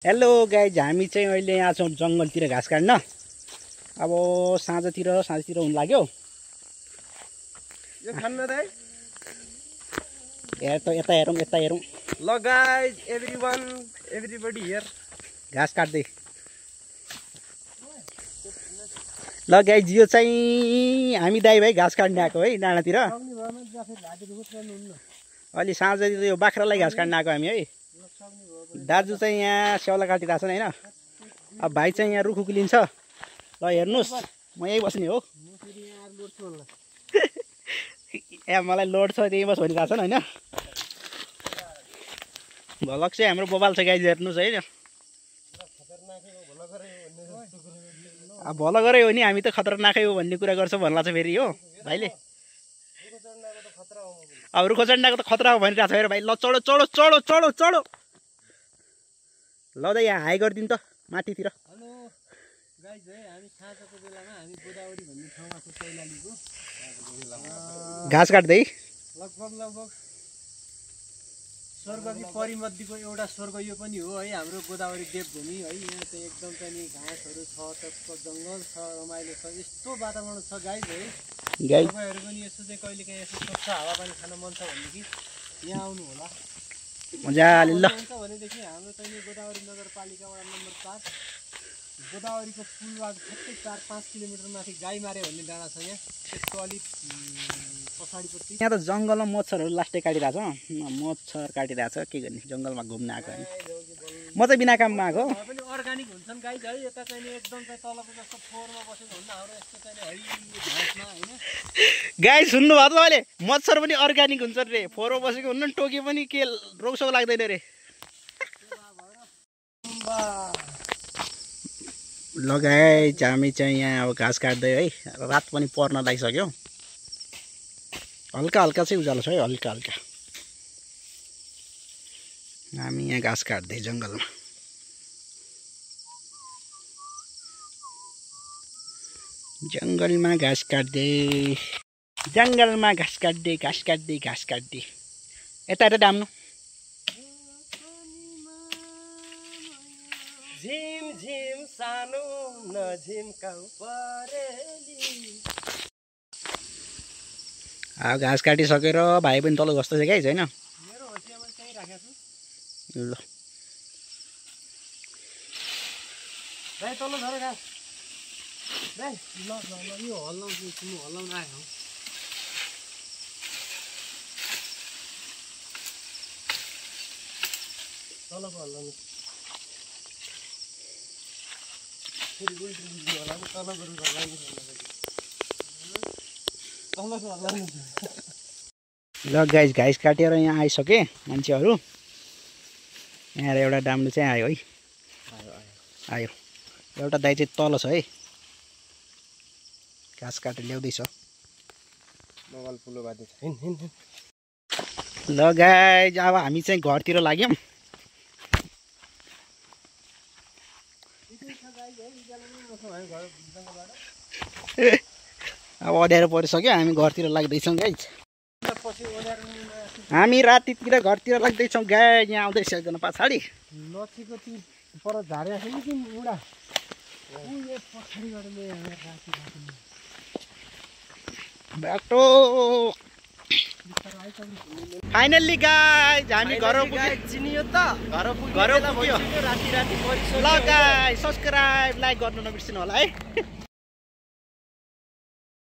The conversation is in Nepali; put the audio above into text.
हेलो गाइज, हामी चाहिँ अहिले यहाँ छौँ जङ्गलतिर घाँस काट्न। अब साँझतिर हुन लाग्यो। यो खान्न दाइ यता हेरौँ। ल गाइज, एभ्रीबडी हियर घाँस काट्दै। ल गाइज, यो चाहिँ हामी दाइ भाइ घाँस काट्न आएको है डाँडातिर। अलि साँझतिर यो बाख्रालाई घाँस काट्न आएको हामी है। दाजु चाहिँ यहाँ स्याउला काटिरहेको छन् होइन। अब भाइ चाहिँ यहाँ रुख उक्लिन्छ। ल हेर्नुहोस्, म यहीँ बस्ने हो। यहाँ मलाई लोड छ, त्यही बस भनिरहेको छन् होइन। भलक चाहिँ हाम्रो बोबाल छ गाइज, हेर्नुहोस् है। अब भलो गरे हो नि, हामी त खतरनाकै हो भन्ने कुरा गर्छ भन्ला छ फेरि हो भाइले। अब रुखो चण्डाको त खतरा हो भनिरहेको छ हेर भाइ। ल चढो चढो चढो चढो चढो। ल त यहाँ हाई गरिदिनु त माथितिर। हेलो गाइज, है हामी साँझको बेलामा हामी गोदावरी भन्ने ठाउँमा छ सैलालीको घाँस काट्दै। लगभग स्वर्गकी परिमध्येको एउटा स्वर्ग यो पनि हो है, हाम्रो गोदावरी देवभूमि है। यहाँ चाहिँ एकदम पनि घाँसहरू छ, टक्क जङ्गल छ, रमाइलो छ, यस्तो वातावरण छ गाइज है। तपाईँहरू पनि यसो चाहिँ कहिलेकाहीँ यसो स्वच्छ हावापानी खान मन छ भनेदेखि यहाँ आउनु होला मजाले। ल भनेदेखि हाम्रो चाहिँ गोदावरी नगरपालिका वडा नम्बर 5 गोदावरीको पुलबाट ठ्याक्कै 4-5 किलोमिटर माथि गाईमारे भन्ने डाँडा छ यहाँ। त्यसको अलिक पछाडिपट्टि यहाँ त जङ्गलमा मच्छरहरू लास्टै काटिरहेको छ। मच्छर काटिरहेको छ, के गर्ने, जङ्गलमा घुम्न आएको होइन। म चाहिँ बिना काममा आएको। पनि अर्ग्यानिक हुन्छन् गाई है। यता चाहिँ एकदम चाहिँ तलको जस्तो फोहोरमा बसेको हुन्न, हाम्रो यस्तो चाहिँ है घाँसमा होइन। गाई सुन्नुभयो त अहिले, मच्छर पनि अर्ग्यानिक हुन्छ रे। फोहोरमा बसेको हुन्न, टोके पनि के रोगसोग लाग्दैन रे। लगाए हामी चाहिँ यहाँ अब घाँस काट्दै है। रात पनि पर्न लागिसक्यो। हल्का हल्का चाहिँ उज्यालो छ है, हल्का हल्का। हामी यहाँ घाँस काट्दै जङ्गलमा। जङ्गलमा घाँस काट्दै। यता डाम्नु। झिम झिम सानो नझिम्काउ परेली। अब घाँस काटिसकेर भाइ पनि तल जस्तो छ गाइज होइन। मेरो होसिया मैले त्यहीँ राखेको छु। ल भाइ तल झर घाँस भाइ। ल यो हल्लाउनु आयो हौ। तलको हल्लाउनु फेरि उल्टी होला नि। तलको हल्लाउनु ल गाइज, घाँस काटेर यहाँ आइसके मान्छेहरू। यहाँ एउटा डाम्नु चाहिँ आयो है। आयो एउटा दाइ चाहिँ तल छ है, घाँस काटेर ल्याउँदैछ। बगाल पुलो बाँधे छ। ल गाइज, अब हामी चाहिँ घरतिर लाग्यौँ। अब अँध्यारो परिसक्यो, हामी घरतिर लाग्दैछौँ गाइज। हामी रातितिर घरतिर लाग्दैछौँ गाइज। यहाँ आउँदैछ एकजना पछाडि। लछीको ती पर झारे छ नि तिमी उडा पछाडिबाट बाटो। फाइनल्ली गाइज हामी घर चिनियो त घर पुग्यो। राति ल गाइज, सब्सक्राइब लाइक गर्नु नबिर्सिनु होला है।